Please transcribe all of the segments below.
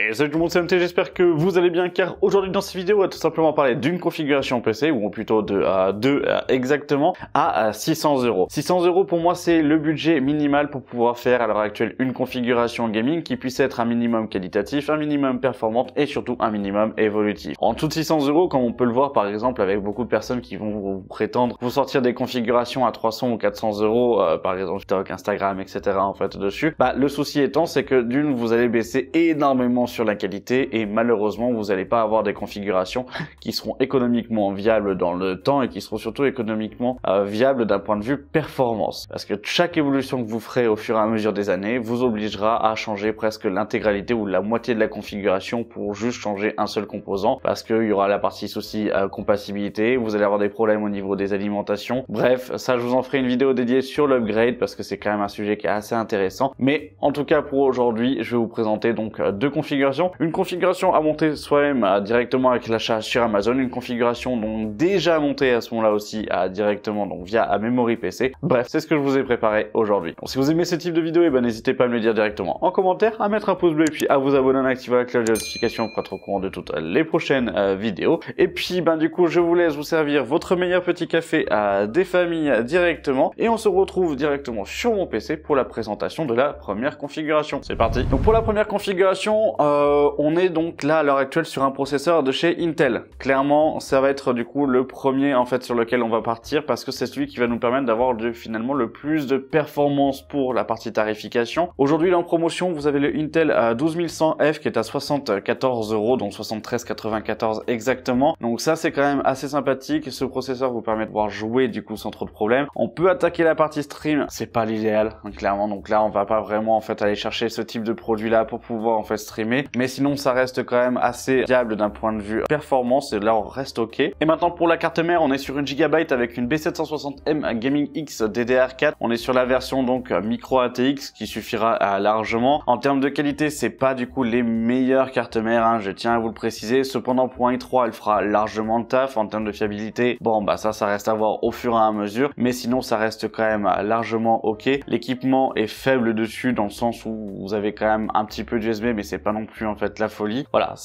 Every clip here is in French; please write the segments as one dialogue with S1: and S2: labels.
S1: Hey, salut tout le monde, c'est MT, j'espère que vous allez bien car aujourd'hui dans cette vidéo on va tout simplement parler d'une configuration PC ou plutôt de deux exactement à 600 €. 600 € pour moi c'est le budget minimal pour pouvoir faire à l'heure actuelle une configuration gaming qui puisse être un minimum qualitatif, un minimum performante et surtout un minimum évolutif. En dessous de 600 €, comme on peut le voir par exemple avec beaucoup de personnes qui vont vous prétendre vous sortir des configurations à 300 ou 400 €, par exemple TikTok, Instagram, etc. en fait dessus, le souci étant c'est que d'une vous allez baisser énormément sur la qualité et malheureusement vous n'allez pas avoir des configurations qui seront économiquement viables dans le temps et qui seront surtout économiquement viables d'un point de vue performance, parce que chaque évolution que vous ferez au fur et à mesure des années vous obligera à changer presque l'intégralité ou la moitié de la configuration pour juste changer un seul composant, parce qu'il y aura la partie souci compatibilité, vous allez avoir des problèmes au niveau des alimentations. Bref, ça je vous en ferai une vidéo dédiée sur l'upgrade parce que c'est quand même un sujet qui est assez intéressant, mais en tout cas pour aujourd'hui je vais vous présenter donc deux configurations. Une configuration à monter soi-même directement avec l'achat sur Amazon, une configuration donc déjà montée à ce moment-là aussi directement donc via Memory PC. Bref, c'est ce que je vous ai préparé aujourd'hui. Donc si vous aimez ce type de vidéo, n'hésitez pas à me le dire directement en commentaire, à mettre un pouce bleu et puis à vous abonner en activant la cloche de notification pour être au courant de toutes les prochaines vidéos. Et puis du coup je vous laisse vous servir votre meilleur petit café des familles directement et on se retrouve directement sur mon PC pour la présentation de la première configuration. C'est parti. Donc pour la première configuration, on est donc là à l'heure actuelle sur un processeur de chez Intel. Clairement, ça va être du coup le premier en fait sur lequel on va partir parce que c'est celui qui va nous permettre d'avoir finalement le plus de performance pour la partie tarification. Aujourd'hui, en promotion, vous avez le Intel 12100F qui est à 74 €, donc 73,94 exactement. Donc ça, c'est quand même assez sympathique. Ce processeur vous permet de pouvoir jouer du coup sans trop de problèmes. On peut attaquer la partie stream, c'est pas l'idéal clairement. Donc là, on va pas vraiment en fait aller chercher ce type de produit là pour pouvoir en fait streamer. Mais sinon ça reste quand même assez viable d'un point de vue performance et là on reste ok. Et maintenant pour la carte mère, on est sur une Gigabyte avec une B760M Gaming X DDR4. On est sur la version donc micro ATX qui suffira largement. En termes de qualité, c'est pas du coup les meilleures cartes mères, je tiens à vous le préciser. Cependant pour un i3 elle fera largement le taf. En termes de fiabilité, bon ça reste à voir au fur et à mesure, mais sinon ça reste quand même largement ok. L'équipement est faible dessus dans le sens où vous avez quand même un petit peu d'USB, mais c'est pas non plus en fait la folie. Voilà,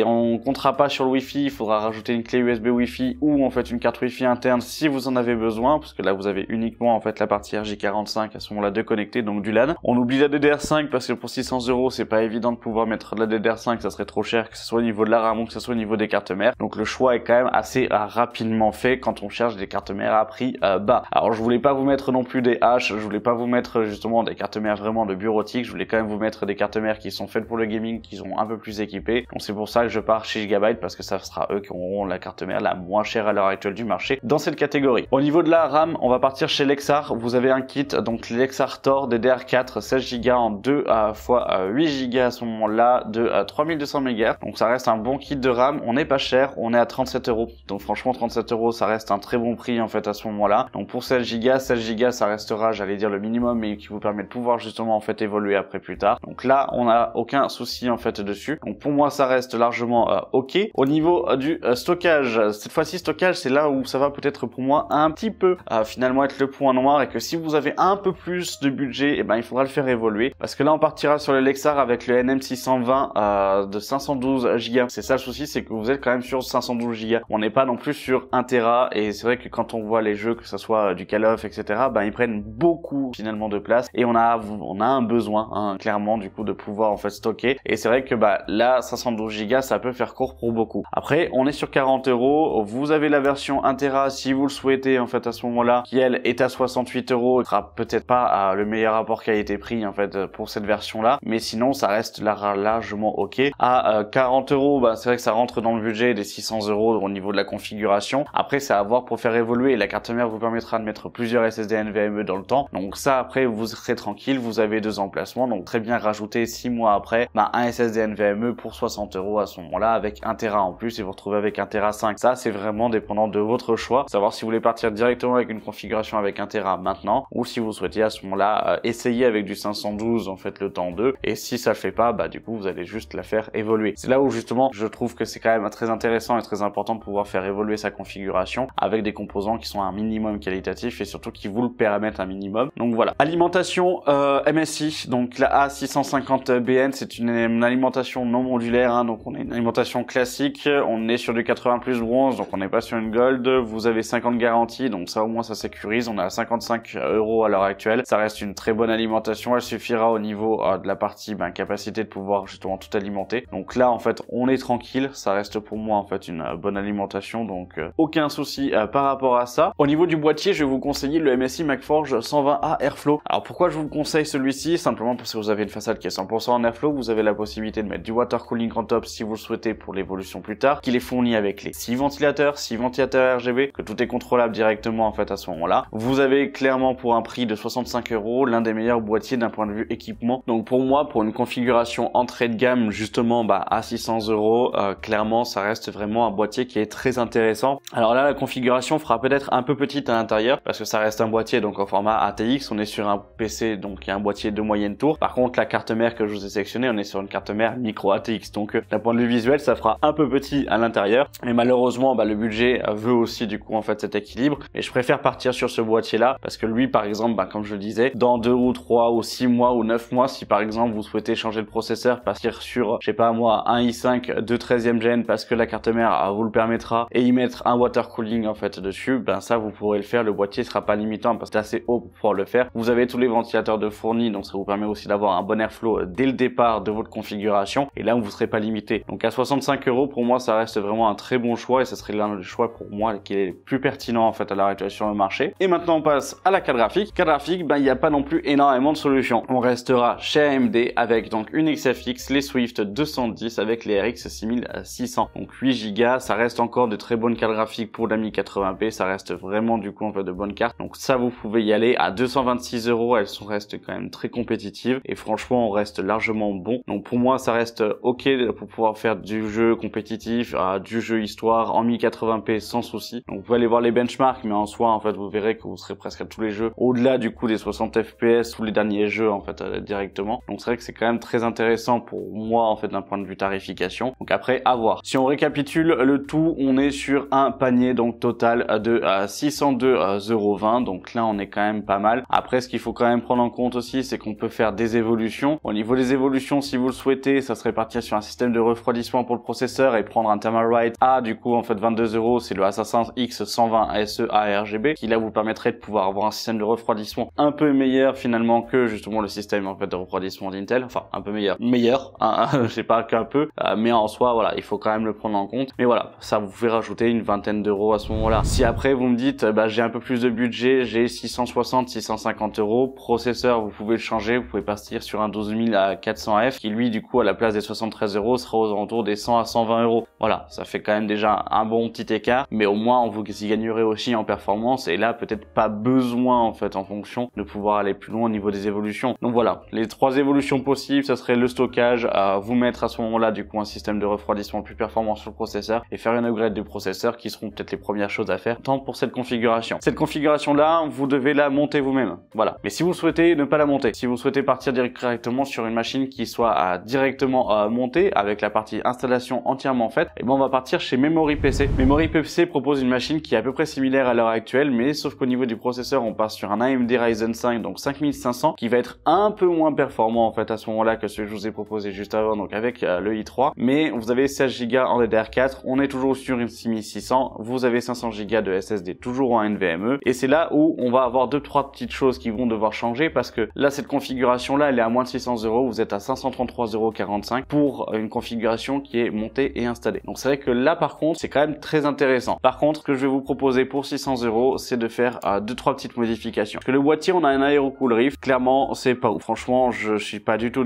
S1: on comptera pas sur le Wi-Fi, il faudra rajouter une clé USB Wi-Fi ou en fait une carte Wi-Fi interne si vous en avez besoin, parce que là vous avez uniquement en fait la partie RJ45 à ce moment-là de connecter, donc du LAN. On oublie la DDR5 parce que pour 600 € c'est pas évident de pouvoir mettre de la DDR5, ça serait trop cher, que ce soit au niveau de la RAM ou que ce soit au niveau des cartes mères. Donc le choix est quand même assez rapidement fait quand on cherche des cartes mères à prix bas. Alors je voulais pas vous mettre non plus des H, je voulais pas vous mettre justement des cartes mères vraiment de bureautique, je voulais quand même vous mettre des cartes mères qui sont faites pour le gaming, qui sont un peu plus équipées. Donc c'est pour ça que je pars chez Gigabyte parce que ça sera eux qui auront la carte mère la moins chère à l'heure actuelle du marché dans cette catégorie. Au niveau de la RAM, on va partir chez Lexar. Vous avez un kit donc Lexar Tor DDR4 16 Go en 2 x 8 Go à ce moment-là de 3200 MHz. Donc ça reste un bon kit de RAM. On n'est pas cher, on est à 37 €. Donc franchement 37 € ça reste un très bon prix en fait à ce moment-là. Donc pour 16 Go ça restera, j'allais dire le minimum, mais qui vous permet de pouvoir justement en fait évoluer après plus tard. Donc là on n'a aucun souci en fait dessus. Donc pour moi ça reste largement ok. Au niveau du stockage, cette fois-ci stockage c'est là où ça va peut-être pour moi un petit peu finalement être le point noir, et que si vous avez un peu plus de budget, il faudra le faire évoluer, parce que là on partira sur le Lexar avec le NM620 de 512 Go. C'est ça le souci, c'est que vous êtes quand même sur 512 Go. On n'est pas non plus sur 1 Tera, et c'est vrai que quand on voit les jeux, que ce soit du Call of etc, ils prennent beaucoup finalement de place, et on a un besoin clairement du coup de pouvoir en fait stocker. Et c'est vrai que là 512 Go ça peut faire court pour beaucoup. Après on est sur 40 €. Vous avez la version 1 Tera si vous le souhaitez en fait à ce moment-là, qui elle est à 68 €. Il sera peut-être pas le meilleur rapport qualité-prix en fait pour cette version là, mais sinon ça reste largement ok. À 40 €, c'est vrai que ça rentre dans le budget des 600 € au niveau de la configuration. Après c'est à voir pour faire évoluer. La carte mère vous permettra de mettre plusieurs SSD NVMe dans le temps, donc ça après vous serez tranquille, vous avez 2 emplacements, donc très bien rajouter 6 mois après un SSD NVMe pour 60 € à ce moment-là avec 1 Tera en plus, et vous retrouvez avec 1 Tera 5. Ça c'est vraiment dépendant de votre choix, savoir si vous voulez partir directement avec une configuration avec 1 Tera maintenant, ou si vous souhaitez à ce moment-là essayer avec du 512 en fait le temps 2, et si ça le fait pas, du coup vous allez juste la faire évoluer. C'est là où justement je trouve que c'est quand même très intéressant et très important de pouvoir faire évoluer sa configuration avec des composants qui sont un minimum qualitatif et surtout qui vous le permettent un minimum. Donc voilà. Alimentation MSI, donc la A650BN, c'est une une alimentation non modulaire, hein, donc on a une alimentation classique, on est sur du 80 plus bronze, donc on n'est pas sur une gold. Vous avez 50 garanties, donc ça au moins ça sécurise. On est à 55 € à l'heure actuelle. Ça reste une très bonne alimentation. Elle suffira au niveau de la partie capacité de pouvoir justement tout alimenter. Donc là en fait on est tranquille. Ça reste pour moi en fait une bonne alimentation, donc aucun souci par rapport à ça. Au niveau du boîtier, je vais vous conseiller le MSI MacForge 120A Airflow. Alors pourquoi je vous conseille celui-ci? Simplement parce que vous avez une façade qui est 100% en Airflow. Vous avez la possibilité de mettre du water cooling en top si vous le souhaitez pour l'évolution plus tard, qu'il est fourni avec les 6 ventilateurs RGB, que tout est contrôlable directement en fait à ce moment-là. Vous avez clairement pour un prix de 65 € l'un des meilleurs boîtiers d'un point de vue équipement. Donc pour moi, pour une configuration entrée de gamme justement à 600 €, clairement ça reste vraiment un boîtier qui est très intéressant. Alors là la configuration fera peut-être un peu petite à l'intérieur parce que ça reste un boîtier donc en format ATX. On est sur un PC donc il y a un boîtier de moyenne tour. Par contre la carte mère que je vous ai sélectionnée, on est sur une carte mère micro ATX, donc d'un point de vue visuel ça fera un peu petit à l'intérieur, mais malheureusement le budget veut aussi du coup en fait cet équilibre, et je préfère partir sur ce boîtier là parce que lui par exemple comme je le disais, dans 2 ou 3 ou 6 mois ou 9 mois, si par exemple vous souhaitez changer le processeur, partir sur je sais pas moi un i5 de 13e gen parce que la carte mère vous le permettra, et y mettre un water cooling en fait dessus, ça vous pourrez le faire. Le boîtier sera pas limitant parce que c'est assez haut pour pouvoir le faire. Vous avez tous les ventilateurs de fournis, donc ça vous permet aussi d'avoir un bon airflow dès le départ de votre configuration, et là vous serez pas limité. Donc à 65 € pour moi ça reste vraiment un très bon choix, et ça serait l'un des choix pour moi qui est le plus pertinent en fait à l'heure actuelle sur le marché. Et maintenant on passe à la carte graphique. Carte graphique, il n'y a pas non plus énormément de solutions. On restera chez AMD avec donc une XFX, les Swift 210 avec les RX 6600. Donc 8 Go, ça reste encore de très bonnes cartes graphiques pour la 1080p, ça reste vraiment du coup en fait de bonnes cartes. Donc ça vous pouvez y aller à 226 €, elles restent quand même très compétitives, et franchement on reste largement bon. Donc pour moi ça reste ok pour pouvoir faire du jeu compétitif, du jeu histoire en 1080p sans souci. Donc vous pouvez aller voir les benchmarks, mais en soi en fait vous verrez que vous serez presque à tous les jeux au-delà du coup des 60 fps ou les derniers jeux en fait directement. Donc c'est vrai que c'est quand même très intéressant pour moi en fait d'un point de vue tarification. Donc après à voir. Si on récapitule le tout, on est sur un panier donc total de 602,20 €. Donc là on est quand même pas mal. Après ce qu'il faut quand même prendre en compte aussi, c'est qu'on peut faire des évolutions. Au niveau des évolutions, si vous le souhaitez, ça serait partir sur un système de refroidissement pour le processeur et prendre un Thermalright à du coup en fait 22 €. C'est le Assassin X 120 SE ARGB qui là vous permettrait de pouvoir avoir un système de refroidissement un peu meilleur finalement que justement le système en fait de refroidissement d'Intel. Enfin un peu meilleur, hein, je sais pas qu'un peu, mais en soi voilà, il faut quand même le prendre en compte. Mais voilà, ça vous fait rajouter une vingtaine d'euros à ce moment-là. Si après vous me dites j'ai un peu plus de budget, j'ai 660-650 €, processeur vous pouvez le changer, vous pouvez partir sur un 12400F qui lui du coup à la place des 73 € sera aux alentours des 100 à 120 €. Voilà, ça fait quand même déjà un bon petit écart, mais au moins vous y gagnerez aussi en performance, et là peut-être pas besoin en fait en fonction de pouvoir aller plus loin au niveau des évolutions. Donc voilà, les 3 évolutions possibles, ça serait le stockage, vous mettre à ce moment-là du coup un système de refroidissement plus performant sur le processeur, et faire une upgrade du processeur qui seront peut-être les premières choses à faire tant pour cette configuration. Cette configuration là, vous devez la monter vous-même. Voilà. Mais si vous souhaitez ne pas la monter, si vous souhaitez partir directement sur une machine qui soit directement montée avec la partie installation entièrement faite, et on va partir chez Memory PC. Memory PC propose une machine qui est à peu près similaire à l'heure actuelle, mais sauf qu'au niveau du processeur, on passe sur un AMD Ryzen 5, donc 5500, qui va être un peu moins performant en fait à ce moment-là que celui que je vous ai proposé juste avant, donc avec le i3. Mais vous avez 16 Go en DDR4, on est toujours sur une 6600, vous avez 500 Go de SSD toujours en NVMe, et c'est là où on va avoir 2-3 petites choses qui vont devoir changer, parce que là cette configuration là elle est à moins de 600 €, vous êtes à 533,45 € pour une configuration qui est montée et installée. Donc c'est vrai que là par contre c'est quand même très intéressant. Par contre ce que je vais vous proposer pour 600 €, c'est de faire 2-3 petites modifications. Parce que le boîtier, on a un Aerocool Rift, clairement c'est pas ouf. Franchement je suis pas du tout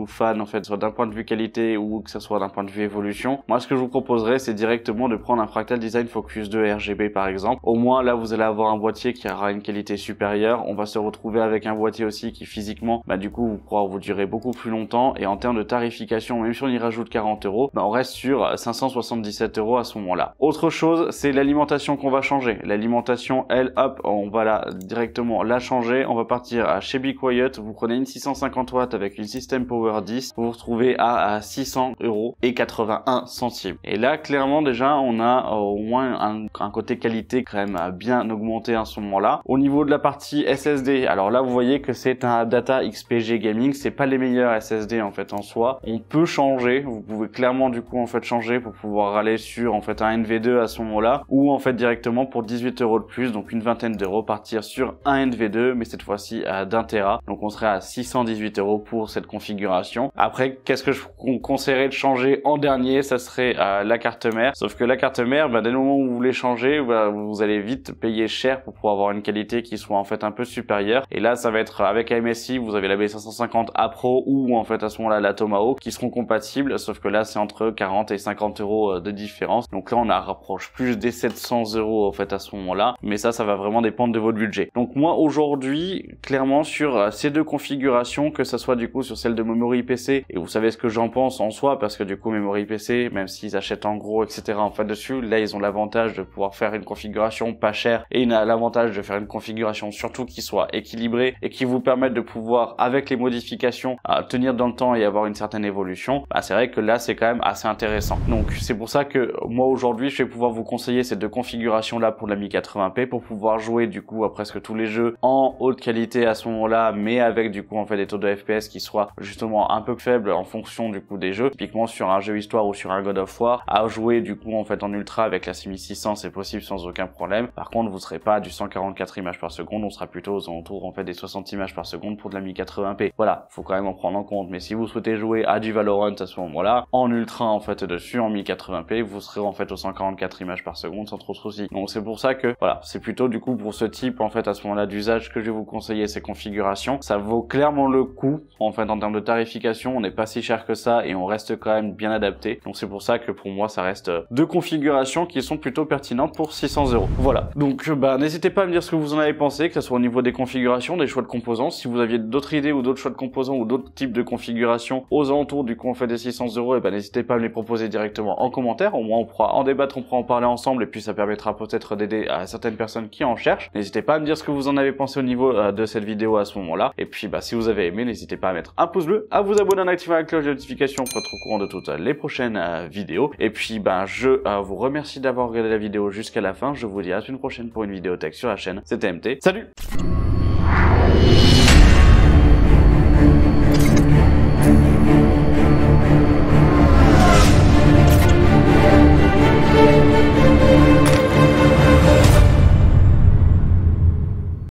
S1: fan en fait, soit d'un point de vue qualité ou que ce soit d'un point de vue évolution. Moi ce que je vous proposerais c'est directement de prendre un Fractal Design Focus 2 RGB par exemple. Au moins là vous allez avoir un boîtier qui aura une qualité supérieure. On va se retrouver avec un boîtier aussi qui physiquement du coup pourra vous durer beaucoup plus longtemps, et en termes de tarification, même si on y rajoute 40 €, on reste sur 577 € à ce moment-là. Autre chose, c'est l'alimentation qu'on va changer. L'alimentation, elle, hop, on va directement la changer. On va partir à chez Be Quiet. Vous prenez une 650 watts avec une System Power 10. Vous vous retrouvez à 600 € et 81 centimes. Et là, clairement, déjà, on a au moins un côté qualité quand même bien augmenté à ce moment-là. Au niveau de la partie SSD, alors là, vous voyez que c'est un Data XPG Gaming. C'est pas les meilleurs SSD qualité en fait en soi. On peut changer, vous pouvez clairement du coup en fait changer pour pouvoir aller sur en fait un NV2 à ce moment-là, ou en fait directement pour 18 € de plus, donc une vingtaine d'euros, partir sur un NV2, mais cette fois-ci d'1 Tera. Donc on serait à 618 € pour cette configuration. Après, qu'est-ce que je vous conseillerais de changer en dernier? Ça serait la carte mère. Sauf que la carte mère, dès le moment où vous voulez changer, vous allez vite payer cher pour pouvoir avoir une qualité qui soit en fait un peu supérieure. Et là, ça va être avec MSI, vous avez la B550A Pro ou en fait à ce moment-là la Tomahawk qui seront compatibles. Sauf que là, c'est entre 40 et 50 € de différence. Donc là, on rapproche plus des 700 € en fait à ce moment-là. Mais ça va vraiment dépendre de votre budget. Donc moi aujourd'hui, clairement sur ces deux configurations, que ça soit du coup sur celle de Memory PC, et vous savez ce que j'en pense en soi, parce que du coup Memory PC, même s'ils achètent en gros etc en fait dessus, là ils ont l'avantage de pouvoir faire une configuration pas chère, et l'avantage de faire une configuration surtout qui soit équilibrée et qui vous permette de pouvoir avec les modifications tenir dans le temps et avoir une certaine évolution. C'est vrai que là c'est quand même assez intéressant. Donc c'est pour ça que moi aujourd'hui je vais pouvoir vous conseiller ces deux configurations là pour la 1080p pour pouvoir jouer du coup à presque tous les jeux en haute qualité à ce moment-là, mais avec du coup en fait des taux de FPS qui soient justement un peu faibles en fonction du coup des jeux. Typiquement sur un jeu histoire ou sur un God of War, à jouer du coup en fait en ultra avec la 6600 c'est possible sans aucun problème. Par contre vous serez pas à du 144 images par seconde, on sera plutôt aux alentours en fait des 60 images par seconde pour de la 1080p. Voilà, faut quand même en prendre en compte. Mais si vous souhaitez jouer à du Valorant à ce moment-là, en ultra en fait dessus, en 1080p, vous serez en fait aux 144 images par seconde sans trop de soucis. Donc c'est pour ça que voilà, c'est plutôt du coup pour ce type en fait à ce moment-là d'usage que je vais vous conseiller ces configurations. Ça vaut clairement le coup en fait en termes de tarification, on n'est pas si cher que ça et on reste quand même bien adapté. Donc c'est pour ça que pour moi ça reste deux configurations qui sont plutôt pertinentes pour 600 €. Voilà. Donc n'hésitez pas à me dire ce que vous en avez pensé, que ce soit au niveau des configurations, des choix de composants. Si vous aviez d'autres idées ou d'autres choix de composants ou d'autres types de configurations aux alentours du coup on fait des 600 €, et n'hésitez pas à me les proposer directement en commentaire. Au moins on pourra en débattre, on pourra en parler ensemble et puis ça permettra peut-être d'aider à certaines personnes qui en cherchent. N'hésitez pas à me dire ce que vous en avez pensé au niveau de cette vidéo à ce moment-là. Et puis si vous avez aimé, n'hésitez pas à mettre un pouce bleu, à vous abonner, en activant la cloche de notification pour être au courant de toutes les prochaines vidéos. Et puis je vous remercie d'avoir regardé la vidéo jusqu'à la fin. Je vous dis à la semaine prochaine pour une vidéo tech sur la chaîne. C'était MT. Salut!